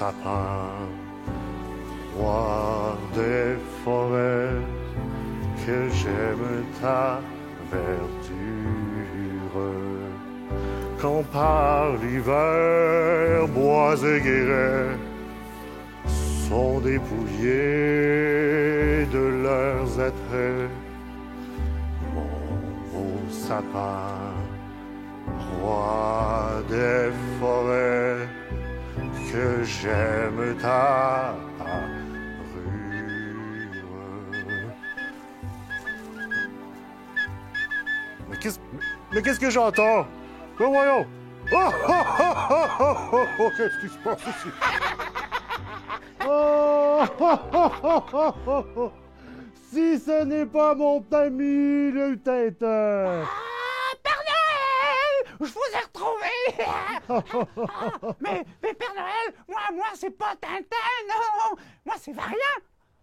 sapin, roi des forêts, que j'aime ta verdure. Quand par l'hiver, bois et guérets sont dépouillés de leurs attraits, mon beau sapin, roi des forêts, que j'aime ta parure. Mais qu'est-ce que j'entends? Oh, voyons! Oh, oh, oh, oh, oh, oh, oh, qu'est-ce qui se passe ici? Oh, oh, oh, oh, oh, oh, oh. Si ce n'est pas mon ami le Tintin! Père Noël! Je vous ai retrouvé! Mais Père Noël, moi, c'est pas Tintin, non! Moi, c'est Variant!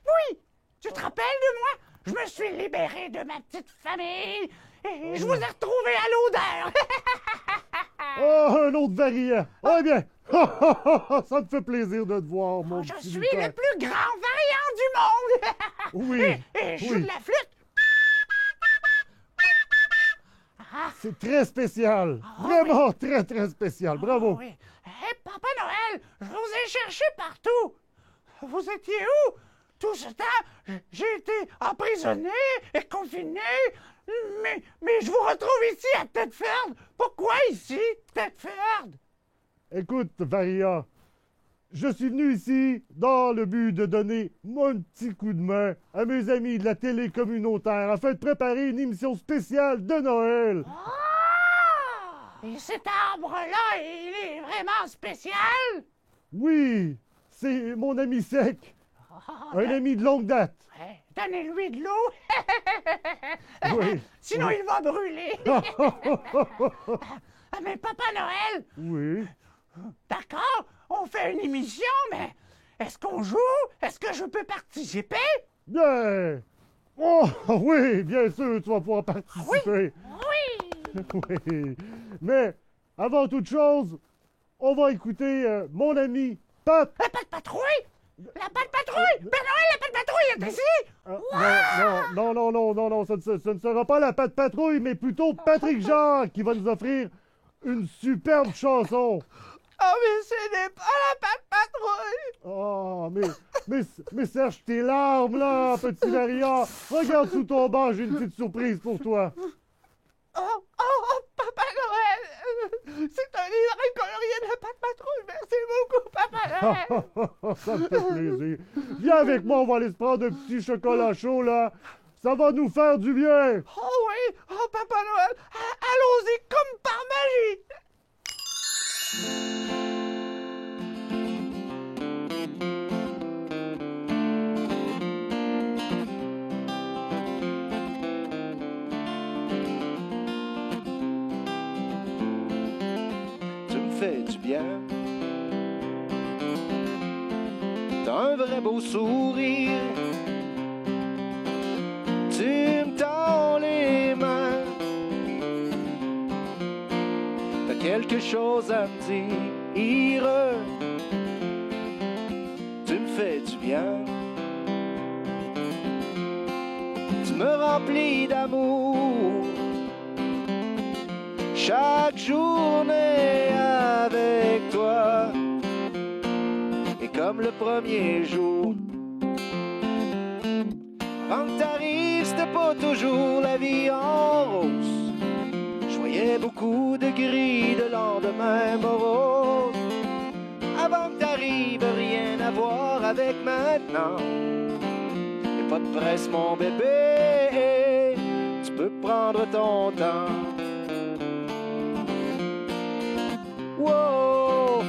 Oui! Tu te rappelles de moi? Je me suis libéré de ma petite famille et je vous ai retrouvé à l'odeur! Oh, un autre Variant! Eh bien! Ça me fait plaisir de te voir, mon Je petit suis Lutin. le plus grand Variant du monde! Oui! Et je joue oui. de la flûte! C'est très spécial! Vraiment très, très spécial! Bravo! Oui. Hé, Papa Noël, je vous ai cherché partout. Vous étiez où? Tout ce temps, j'ai été emprisonné et confiné, mais je vous retrouve ici à Tedford. Pourquoi ici, Tedford? Écoute, Variant, je suis venu ici dans le but de donner mon petit coup de main à mes amis de la télé communautaire afin de préparer une émission spéciale de Noël. Et cet arbre-là, il est vraiment spécial? Oui, c'est mon ami Sec, un ami de longue date. Donnez-lui de l'eau. Oui. Sinon, il va brûler. Mais Papa Noël, Oui. d'accord, on fait une émission, mais est-ce qu'on joue? Est-ce que je peux participer? Bien. Oh, oui, bien sûr, tu vas pouvoir participer. Oui! Oui. Mais, avant toute chose, on va écouter mon ami Pat. La patte patrouille? La patte patrouille! Père Noël, la patte patrouille est ici! Non, ce ne sera pas la Pat Patrouille, mais plutôt Patrick Jacques qui va nous offrir une superbe chanson. Oh, mais ce n'est pas la patte patrouille! Oh, mais sèche tes larmes, là, petit Variant. Regarde sous ton banc, j'ai une petite surprise pour toi. Oh, Papa Noël! C'est un livre colorié de la patte patrouille! Merci beaucoup, Papa Noël! Ça me fait plaisir. Viens avec moi, on va aller se prendre un petit chocolat chaud, là. Ça va nous faire du bien. Oh oui! Oh, Papa Noël! Allons-y comme par magie! Tu me fais du bien. T'as un vrai beau sourire. Tu me tends les mains. T'as quelque chose à me dire. Tu me fais du bien. Tu me remplis d'amour. Chaque journée avec toi est comme le premier jour. Quand t'arrives, c'était pas toujours la vie en rose. Je voyais beaucoup de gris, de lendemain morose. Avant que t'arrives, rien à voir avec maintenant. Y'a pas de presse, mon bébé, tu peux prendre ton temps. Wow.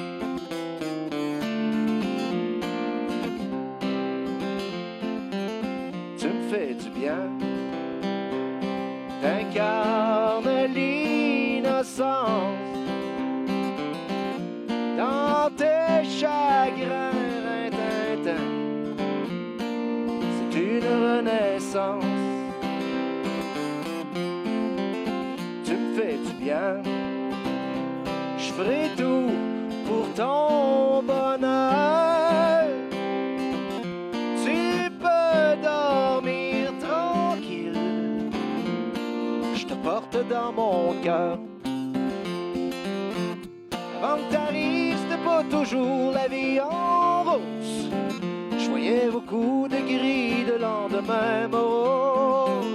Tu me fais du bien. T'incarnes l'innocence dans tes chagrins, Tintin. C'est une renaissance. Tu me fais du bien. Je ferai tout pour ton bonheur. te porte dans mon cœur. Avant que t'arrives, c'était pas toujours la vie en rose. Je voyais beaucoup de gris, de lendemain morose.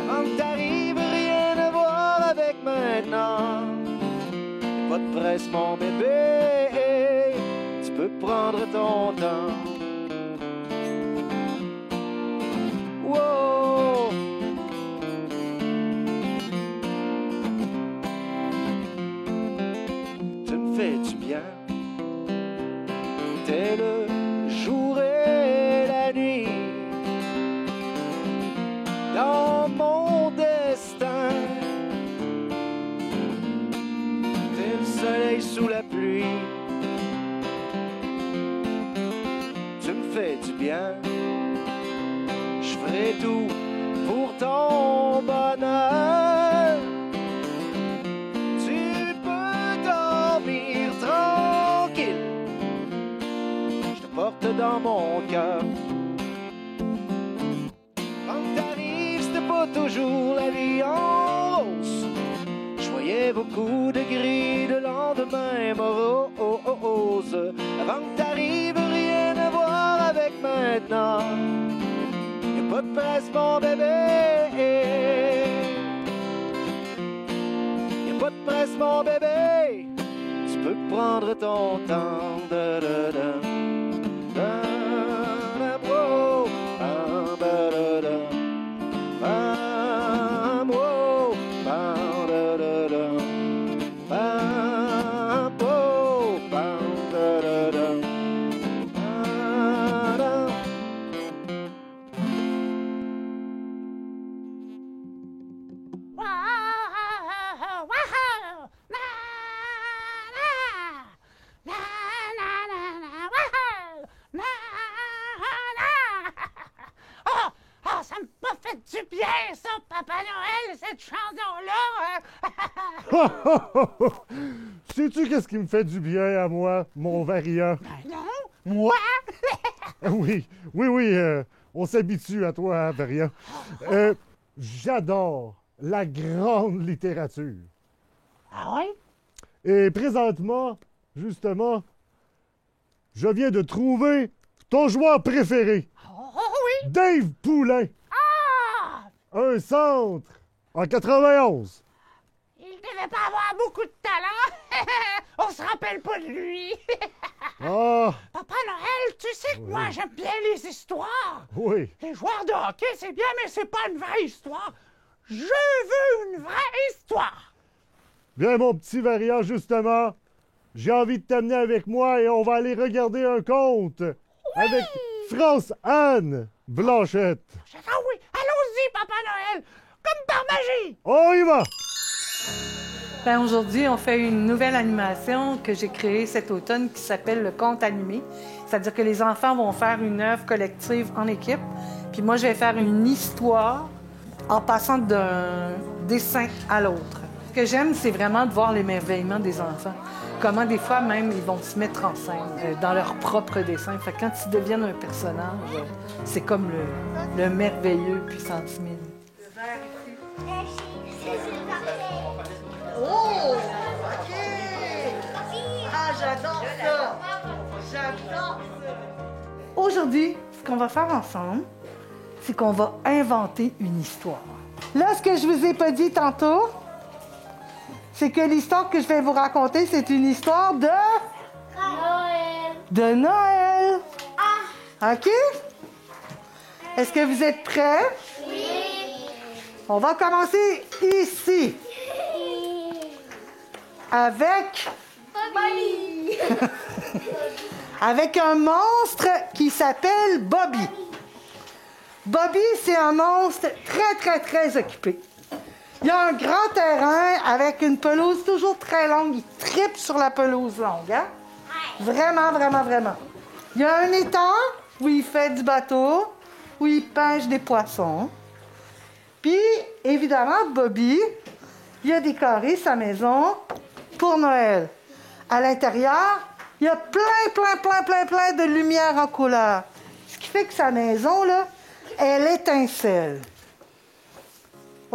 Avant que t'arrives, rien à voir avec maintenant. Y'a pas de presse, mon bébé, tu peux prendre ton temps. Wow. Tu me fais du bien. T'es le jour et la nuit dans mon destin. T'es le soleil sous la pluie. Tu me fais du bien. Je ferai tout pour ton bonheur. Tu peux dormir tranquille. Je te porte dans mon cœur. Quand t'arrives, c'était pas toujours la vie en rose. Je voyais beaucoup de gris, de lendemain morose. Avant que t'arrives, rien à voir avec maintenant. Y'a pas de presse, mon bébé. Y'a pas de presse, mon bébé. Tu peux prendre ton temps. Da, da, da. Da, da, wow. Bam, da, da, da. Bam, wow. Bam, da, da, da. Bam, wow. Bam, da, da, da. Ba, da. Ça m'a fait du bien, ça, Papa Noël, cette chanson-là. Sais-tu qu'est-ce qui me fait du bien à moi, mon variant? Ben non, moi? Oui, on s'habitue à toi, hein, variant. J'adore la grande littérature. Ah oui? Et présentement, justement, je viens de trouver ton joueur préféré, Oh oui! Dave Poulain. Ah! Un centre en 91. Il devait pas avoir beaucoup de talent. On se rappelle pas de lui. Ah, Papa Noël, tu sais que moi, j'aime bien les histoires. oui. Les joueurs de hockey, c'est bien, mais c'est pas une vraie histoire. Je veux une vraie histoire. Bien, mon petit variant, justement, j'ai envie de t'amener avec moi et on va aller regarder un conte avec France-Anne Blanchette. Ah oui, allons-y, Papa Noël, comme par magie. On y va! Ben, aujourd'hui, on fait une nouvelle animation que j'ai créée cet automne qui s'appelle le conte animé. C'est-à-dire que les enfants vont faire une œuvre collective en équipe. Puis moi, je vais faire une histoire en passant d'un dessin à l'autre. Ce que j'aime, c'est vraiment de voir l'émerveillement des enfants. Comment des fois même, ils vont se mettre en scène dans leur propre dessin. Fait que quand ils deviennent un personnage, c'est comme le merveilleux puissance 1000. Oh! OK! Ah, j'adore ça! J'adore ça! Aujourd'hui, ce qu'on va faire ensemble, c'est qu'on va inventer une histoire. Là, ce que je vous ai pas dit tantôt, c'est que l'histoire que je vais vous raconter, c'est une histoire de... Noël. de Noël. Ah. OK? Est-ce que vous êtes prêts? Oui. On va commencer ici. Avec... Bobby. avec un monstre qui s'appelle Bobby. Bobby, c'est un monstre très occupé. Il a un grand terrain avec une pelouse toujours très longue. Il tripe sur la pelouse longue, hein? Vraiment. Il y a un étang où il fait du bateau, où il pêche des poissons. Puis, évidemment, Bobby, il a décoré sa maison pour Noël. À l'intérieur, il y a plein de lumière en couleur. Ce qui fait que sa maison, là, elle étincelle.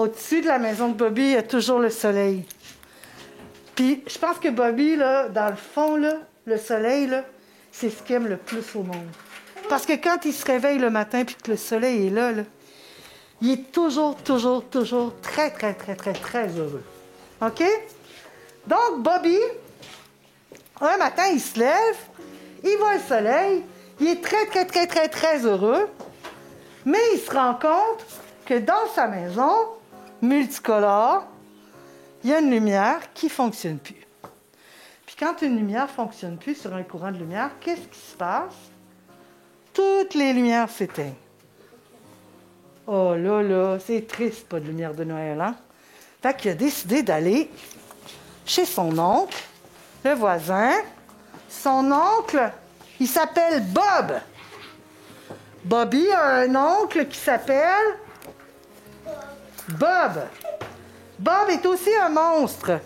au-dessus de la maison de Bobby, il y a toujours le soleil. Puis je pense que Bobby, là, dans le fond, là, le soleil, là, c'est ce qu'il aime le plus au monde. Parce que quand il se réveille le matin puis que le soleil est là, il est toujours très, très, très, très, très heureux. OK? Donc, Bobby, un matin, il se lève, il voit le soleil, il est très, très, très, très, très heureux, mais il se rend compte que dans sa maison multicolore, il y a une lumière qui ne fonctionne plus. Puis quand une lumière ne fonctionne plus sur un courant de lumière, qu'est-ce qui se passe? Toutes les lumières s'éteignent. Oh là là, c'est triste, pas de lumière de Noël, hein? Fait qu'il a décidé d'aller chez son oncle, le voisin. Son oncle, il s'appelle Bob. Bobby a un oncle qui s'appelle Bob. Bob est aussi un monstre,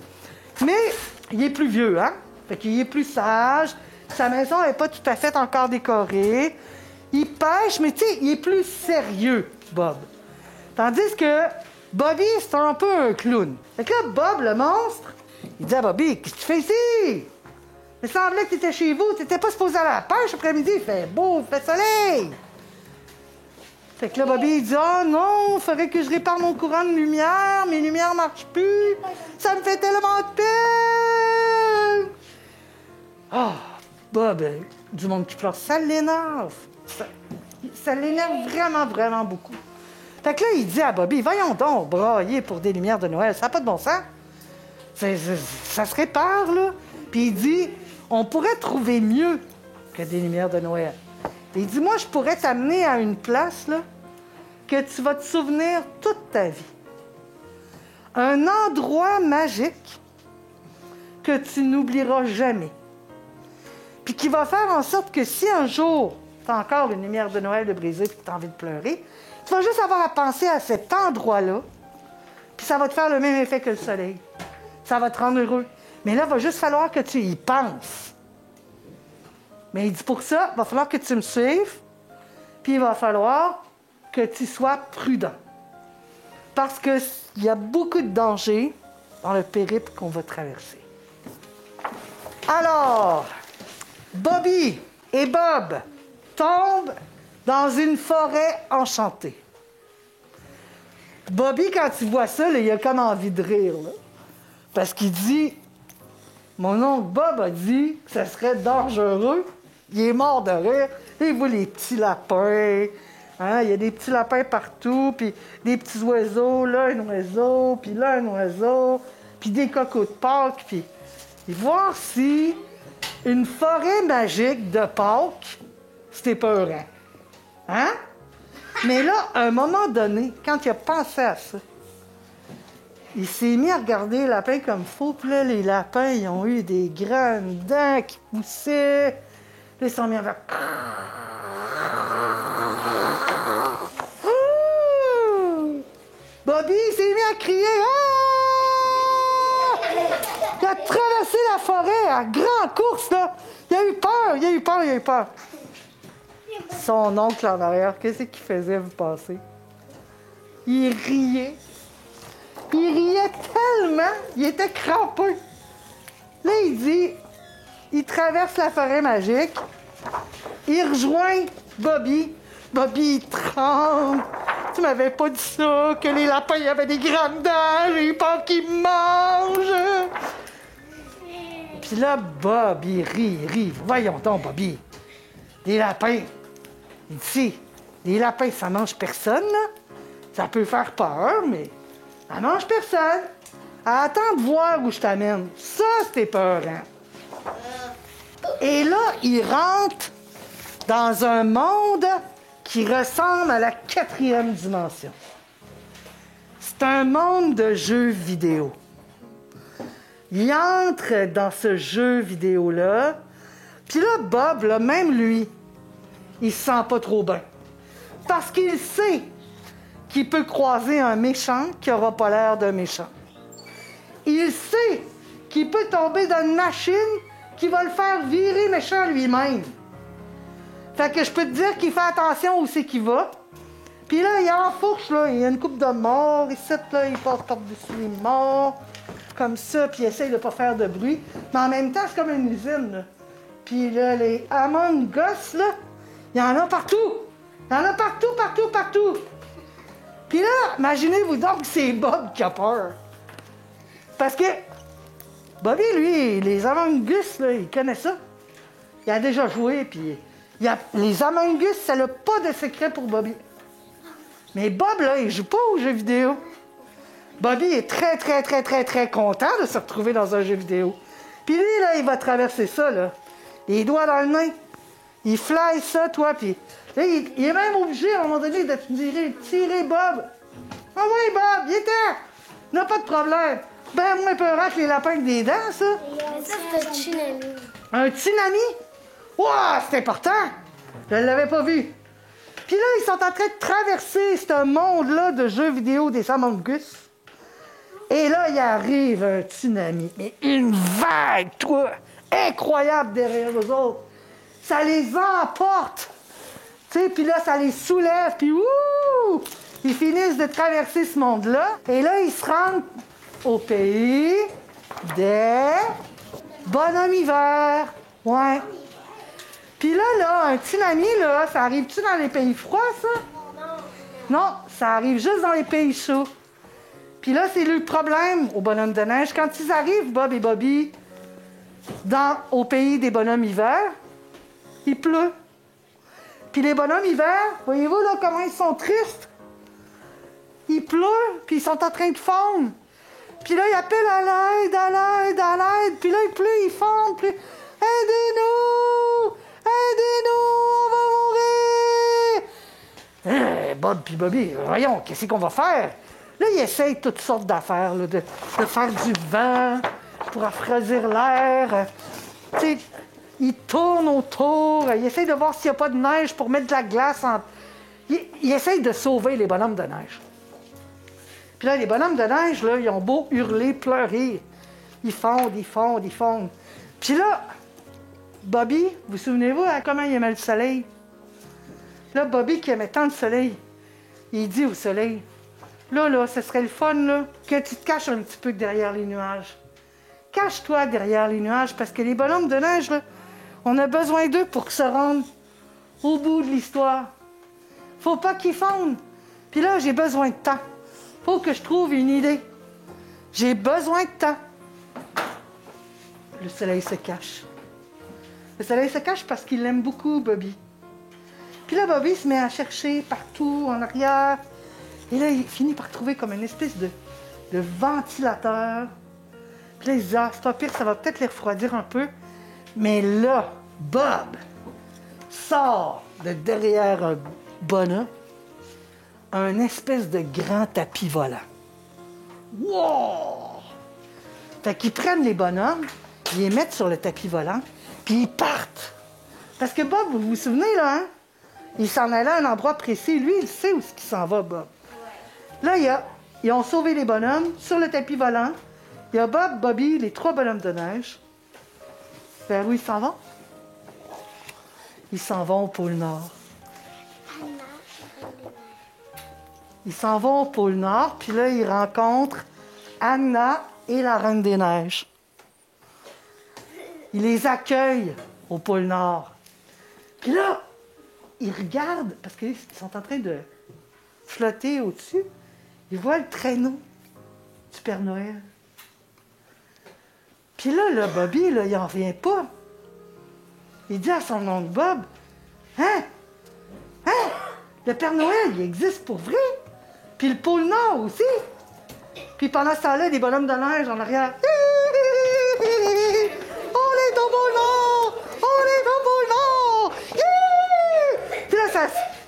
mais il est plus vieux, hein? Fait qu'il est plus sage. Sa maison n'est pas tout à fait encore décorée. Il pêche, mais tu sais, il est plus sérieux, Bob. Tandis que Bobby, c'est un peu un clown. Fait que là, Bob, le monstre, il dit à Bobby, qu'est-ce que tu fais ici? Il semblait que tu étais chez vous, tu n'étais pas supposé aller à la pêche après-midi, il fait beau, il fait soleil. Fait que là, Bobby, il dit, oh non, il faudrait que je répare mon courant de lumière, mes lumières ne marchent plus, ça me fait tellement de peine. Oh, Bob, du monde qui pleure, ça l'énerve. Ça l'énerve vraiment, vraiment beaucoup. Fait que là, il dit à Bobby, voyons donc, brailler pour des lumières de Noël, ça n'a pas de bon sens. Ça se répare, là. Puis il dit, on pourrait trouver mieux que des lumières de Noël. Et il dit, moi, je pourrais t'amener à une place, là, que tu vas te souvenir toute ta vie. Un endroit magique que tu n'oublieras jamais. Puis qui va faire en sorte que si un jour, tu as encore une lumière de Noël de brisée et que tu as envie de pleurer, tu vas juste avoir à penser à cet endroit-là, puis ça va te faire le même effet que le soleil. Ça va te rendre heureux. Mais là, il va juste falloir que tu y penses. Mais il dit pour ça, il va falloir que tu me suives, puis il va falloir que tu sois prudent. Parce qu'il y a beaucoup de dangers dans le périple qu'on va traverser. Alors, Bobby et Bob tombent dans une forêt enchantée. Bobby, quand il voit ça, là, il a comme envie de rire. Là, parce qu'il dit, mon oncle Bob a dit que ça serait dangereux. Il est mort de rire. Il voit les petits lapins. Hein? Il y a des petits lapins partout, puis des petits oiseaux. Là, un oiseau, puis là, un oiseau, puis des cocos de Pâques. Puis voir si une forêt magique de Pâques, c'était épeurant. Hein? Mais là, à un moment donné, quand il a pensé à ça, il s'est mis à regarder les lapins comme il faut. Puis là, les lapins, ils ont eu des grandes dents qui poussaient. Là, ils sont mis à faire... Bobby s'est mis à crier. Ah! Il a traversé la forêt à grande course, là. Il a eu peur. Son oncle en arrière, qu'est-ce qu'il faisait, vous pensez? Il riait. Il riait tellement, il était crampé. Là, il dit, il traverse la forêt magique, il rejoint Bobby. Bobby, il tremble. Tu m'avais pas dit ça, que les lapins ils avaient des grandes dents, j'ai eu peur qu'ils me mangent. Puis là, Bob, il rit. Voyons donc, Bobby. Les lapins, il dit, les lapins, ça mange personne, là. Ça peut faire peur, mais ça mange personne. Attends de voir où je t'amène. Ça, c'est peurant. Et là, il rentre dans un monde qui ressemble à la 4e dimension. C'est un monde de jeux vidéo. Il entre dans ce jeu vidéo-là, puis là, Bob, là, même lui, il se sent pas trop bien. Parce qu'il sait qu'il peut croiser un méchant qui n'aura pas l'air d'un méchant. Il sait qu'il peut tomber dans une machine qui va le faire virer méchant lui-même. Fait que je peux te dire qu'il fait attention où c'est qu'il va, puis Puis là, il enfourche, là, il y a une coupe de morts, ici, là, il passe par-dessus les morts, comme ça, puis il essaye de pas faire de bruit. Mais en même temps, c'est comme une usine, là. Puis là, les Among Us, là, il y en a partout. Il y en a partout, partout, partout. Puis là, imaginez-vous donc que c'est Bob qui a peur. Parce que Bobby, lui, les Among Us, là, il connaît ça. Il a déjà joué, puis les Among Us, ça n'a pas de secret pour Bobby. Mais Bob, là, il joue pas aux jeux vidéo. Bobby est très, très, très, très, très content de se retrouver dans un jeu vidéo. Puis lui, là, il va traverser ça, là. Les doigts dans le nez. Il fly ça, toi, puis là, il est même obligé, à un moment donné, de tirer Bob. Ah oui, Bob, il est temps. Il n'a pas de problème. Ben moins peurant que les lapins avec des dents, ça. Ça, c'est un tsunami. Un tsunami? Ouah, c'est important! Je ne l'avais pas vu. Puis là, ils sont en train de traverser ce monde-là de jeux vidéo des Among Us. Et là, il arrive un tsunami. Mais une vague, toi! Incroyable derrière eux autres. Ça les emporte. Tu sais, puis là, ça les soulève. Puis ouh! Ils finissent de traverser ce monde-là. Et là, ils se rendent au pays des bonhommes hiver. Ouais. Puis là, un tsunami, là, ça arrive-tu dans les pays froids, ça? Non, ça arrive juste dans les pays chauds. Puis là, c'est le problème aux bonhommes de neige. Quand ils arrivent, Bob et Bobby, au pays des bonhommes hiver, il pleut. Puis les bonhommes hiver, voyez-vous là comment ils sont tristes? Il pleut, puis ils sont en train de fondre. Puis là, ils appellent à l'aide, à l'aide, à l'aide. Puis là, il pleut, ils fondent. Puis aidez-nous! Aidez-nous! On va mourir! Bob puis Bobby, voyons, qu'est-ce qu'on va faire? Là, ils essayent toutes sortes d'affaires, là, de faire du vent pour rafraîchir l'air. Tu sais, ils tournent autour. Ils essayent de voir s'il n'y a pas de neige pour mettre de la glace en... Ils essayent de sauver les bonhommes de neige. Puis là, les bonhommes de neige, là, ils ont beau hurler, pleurer. Ils fondent, ils fondent, ils fondent. Puis là, Bobby, vous souvenez-vous comment il aimait le soleil? Là, Bobby, qui aimait tant le soleil, il dit au soleil, là, ce serait le fun, là, que tu te caches un petit peu derrière les nuages. Cache-toi derrière les nuages, parce que les bonhommes de neige, là, on a besoin d'eux pour se rendre au bout de l'histoire. Faut pas qu'ils fondent. Puis là, j'ai besoin de temps. Faut que je trouve une idée. J'ai besoin de temps. Le soleil se cache. Le soleil se cache parce qu'il l'aime beaucoup, Bobby. Puis là, Bobby se met à chercher partout, en arrière. Et là, il finit par trouver comme une espèce de ventilateur. Puis là, il se dit, c'est pas pire, ça va peut-être les refroidir un peu. Mais là, Bob sort de derrière un bonhomme un espèce de grand tapis volant. Wow! Fait qu'ils prennent les bonhommes, ils les mettent sur le tapis volant, puis ils partent. Parce que Bob, vous vous souvenez, là, hein? Il s'en allait à un endroit précis. Lui, il sait où il s'en va, Bob. Là, ils ont sauvé les bonhommes sur le tapis volant. Il y a Bob, Bobby, les 3 bonhommes de neige. Vers où ils s'en vont? Ils s'en vont au pôle Nord. Ils s'en vont au pôle Nord, puis là, ils rencontrent Anna et la Reine des Neiges. Ils les accueillent au pôle Nord. Puis là, ils regardent, parce qu'ils sont en train de flotter au-dessus. Ils voient le traîneau du Père Noël. Puis là, Bobby, là, il n'en revient pas. Il dit à son oncle Bob, « Hein? Le Père Noël, il existe pour vrai? Puis le pôle Nord aussi? » Puis pendant ce temps-là, des bonhommes de neige en arrière. « On est au pôle Nord! On est au pôle Nord! » Puis là,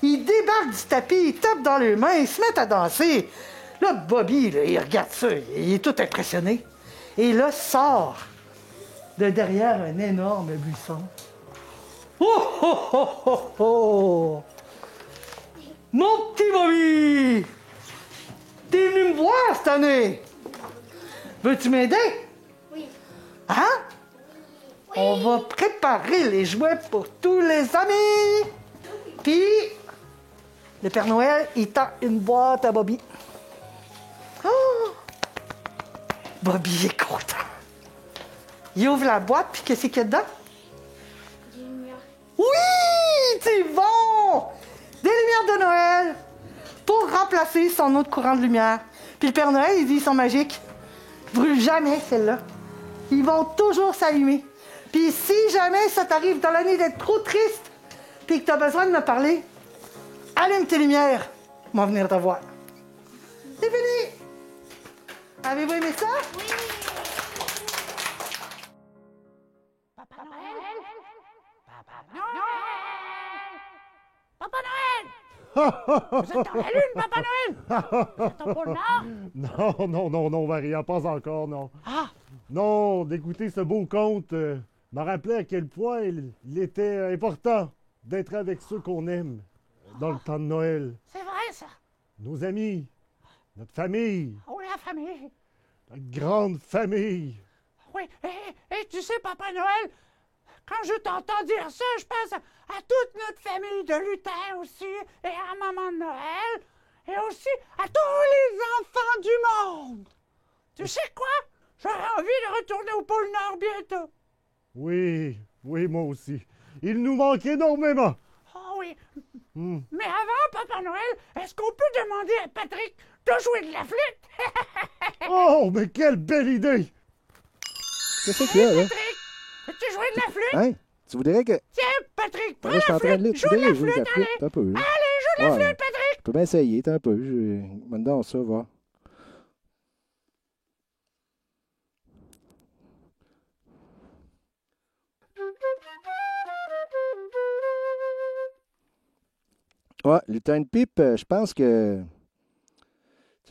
ils débarquent du tapis, ils tapent dans leurs mains, ils se mettent à danser. Là, Bobby, là, il regarde ça, il est tout impressionné. Et là, sort de derrière un énorme buisson. Oh, oh, oh, oh, oh! Mon petit Bobby! T'es venu me voir cette année? Veux-tu m'aider? Oui. Hein? Oui. On va préparer les jouets pour tous les amis. Puis, Le Père Noël, il tend une boîte à Bobby. Oh! Bobby est content. Il ouvre la boîte, puis qu'est-ce qu'il y a dedans? Des lumières. Oui! C'est bon! Des lumières de Noël pour remplacer son autre courant de lumière. Puis le Père Noël, il dit, ils sont magiques. Brûle jamais celles-là. Ils vont toujours s'allumer. Puis si jamais ça t'arrive dans l'année d'être trop triste, puis que tu as besoin de me parler, allume tes lumières. Ils vont venir te voir. C'est fini! Avez-vous aimé ça? Oui. Papa Noël! Papa Noël! Papa Noël! Vous êtes dans la lune, Papa Noël! Vous êtes au pôle Nord? Non, Maria, pas encore, non. Ah! Non, d'écouter ce beau conte m'a rappelé à quel point il était important d'être avec ceux qu'on aime dans le temps de Noël. C'est vrai, ça! Nos amis, notre famille, Oh, la famille! notre grande famille. Oui, et tu sais, Papa Noël, quand je t'entends dire ça, je pense à toute notre famille de lutins aussi, et à Maman de Noël, et aussi à tous les enfants du monde. Tu sais quoi? J'aurais envie de retourner au pôle Nord bientôt. Oui, moi aussi. Il nous manque énormément. Oh oui. Hmm. Mais avant, Papa Noël, est-ce qu'on peut demander à Patrick de jouer de la flûte? Oh, mais quelle belle idée! Qu'est-ce qu'il y a, là? Patrick, veux-tu jouer de la flûte? Hein? Tu voudrais que. Tiens, Patrick, prends Là, je suis la en train de lire. flûte, Tu joue de voudrais la jouer de la flûte, flûte, allez. un peu. Allez, joue de la Ouais. flûte, Patrick. Je peux bien essayer, t'as un peu. Maintenant, ça, va. Ouais, Lutin de Pipe, je pense que.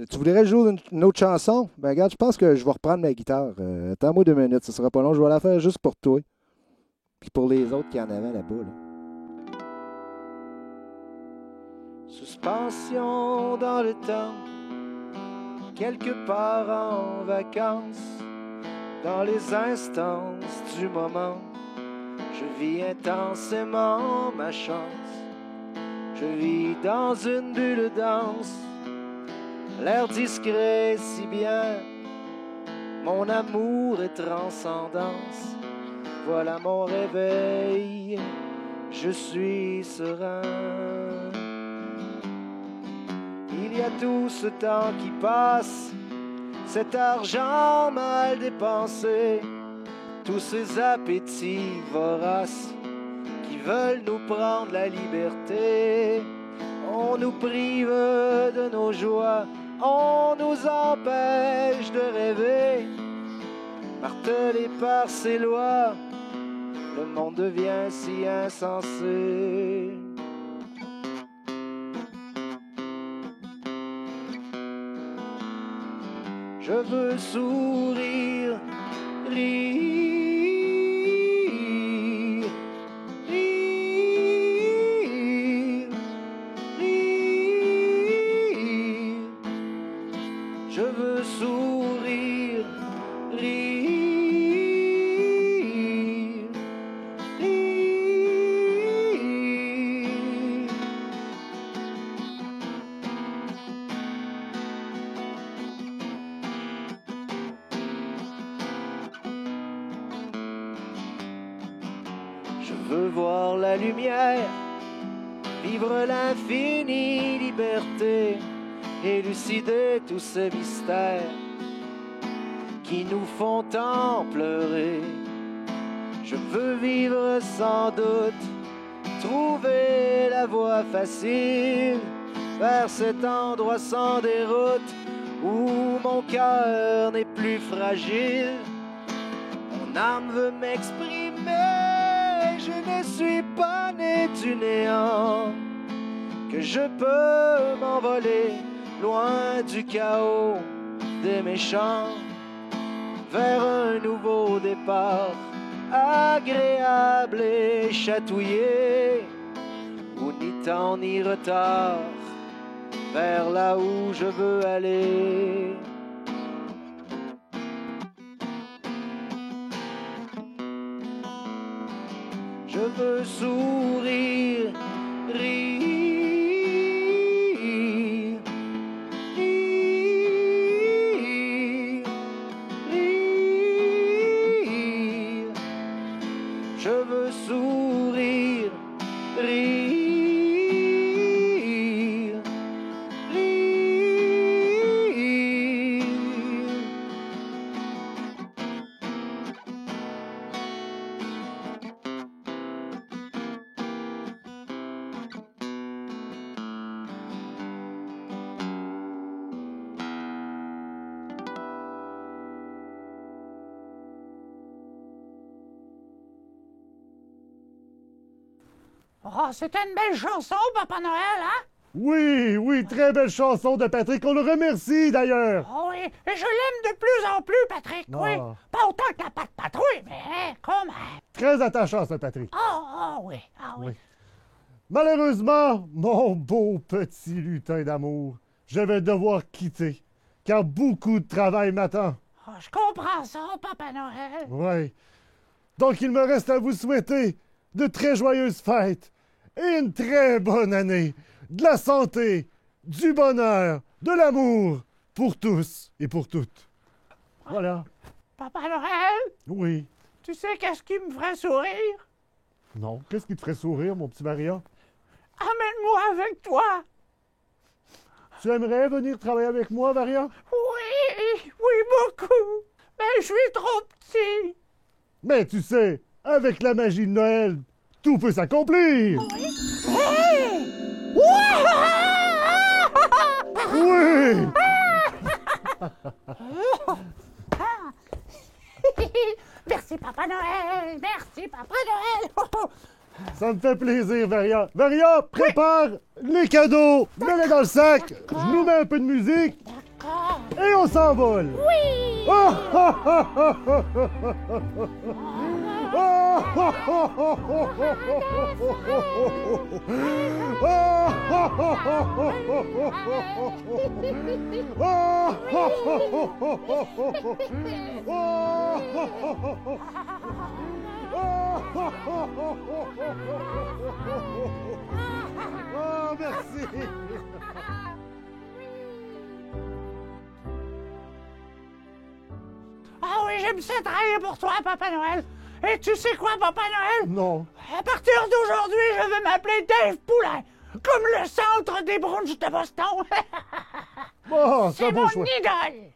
Tu voudrais jouer une autre chanson? Ben, regarde, je pense que je vais reprendre ma guitare. Attends-moi 2 minutes, ce sera pas long. Je vais la faire juste pour toi. Puis pour les autres qui en avaient là-bas, là. Suspension dans le temps, quelque part en vacances, dans les instances du moment, je vis intensément ma chance. Je vis dans une bulle dense, l'air discret si bien, mon amour est transcendance. Voilà mon réveil, je suis serein. Il y a tout ce temps qui passe, cet argent mal dépensé, tous ces appétits voraces qui veulent nous prendre la liberté. On nous prive de nos joies, on nous empêche de rêver. Martelé par ces lois, le monde devient si insensé. Je veux sourire, rire, rire, rire. Je veux sourire, rire, rire. Je veux voir la lumière, vivre l'infinie liberté, élucider tous ces mystères qui nous font tant pleurer. Je veux vivre sans doute, trouver la voie facile vers cet endroit sans déroute où mon cœur n'est plus fragile. Mon âme veut m'exprimer, je ne suis pas né du néant, que je peux m'envoler loin du chaos des méchants, vers un nouveau départ, agréable et chatouillé, où ni temps ni retard, vers là où je veux aller. Je veux sourire, rire, Oh, c'était une belle chanson, Papa Noël, hein? Oui, oui, très belle chanson de Patrick. On le remercie d'ailleurs. Oh oui, et je l'aime de plus en plus, Patrick, oui. Ah. Pas autant que la patte patrouille, mais hein, quand même. Très attachant, ce Patrick. Ah oui, ah oui. Oui. Malheureusement, mon beau petit lutin d'amour, je vais devoir quitter, car beaucoup de travail m'attend. Oh, je comprends ça, Papa Noël. Oui. Donc, il me reste à vous souhaiter de très joyeuses fêtes et une très bonne année. De la santé, du bonheur, de l'amour pour tous et pour toutes. Voilà. Papa Noël, Oui. tu sais qu'est-ce qui me ferait sourire? Non. Qu'est-ce qui te ferait sourire, mon petit Maria? Amène-moi avec toi. Tu aimerais venir travailler avec moi, Maria? Oui, beaucoup. Mais je suis trop petit. Mais tu sais, avec la magie de Noël, tout peut s'accomplir. Hey! Oui! Merci, Papa Noël. Merci, Papa Noël. Ça me fait plaisir, Maria. Maria, prépare les cadeaux, mets-les dans le sac, je nous mets un peu de musique D'accord. et on s'envole. Oui. Oh, oh, oh, oh, oh, oh, oh. Oh, oh, oh, oh, oh, oh, merci. Ah oui, j'aime ça travailler pour toi, Papa Noël. Et tu sais quoi, Papa Noël? Non. À partir d'aujourd'hui, je vais m'appeler Dave Poulain, comme le centre des brunchs de Boston. Oh, C'est beau mon choix. idole.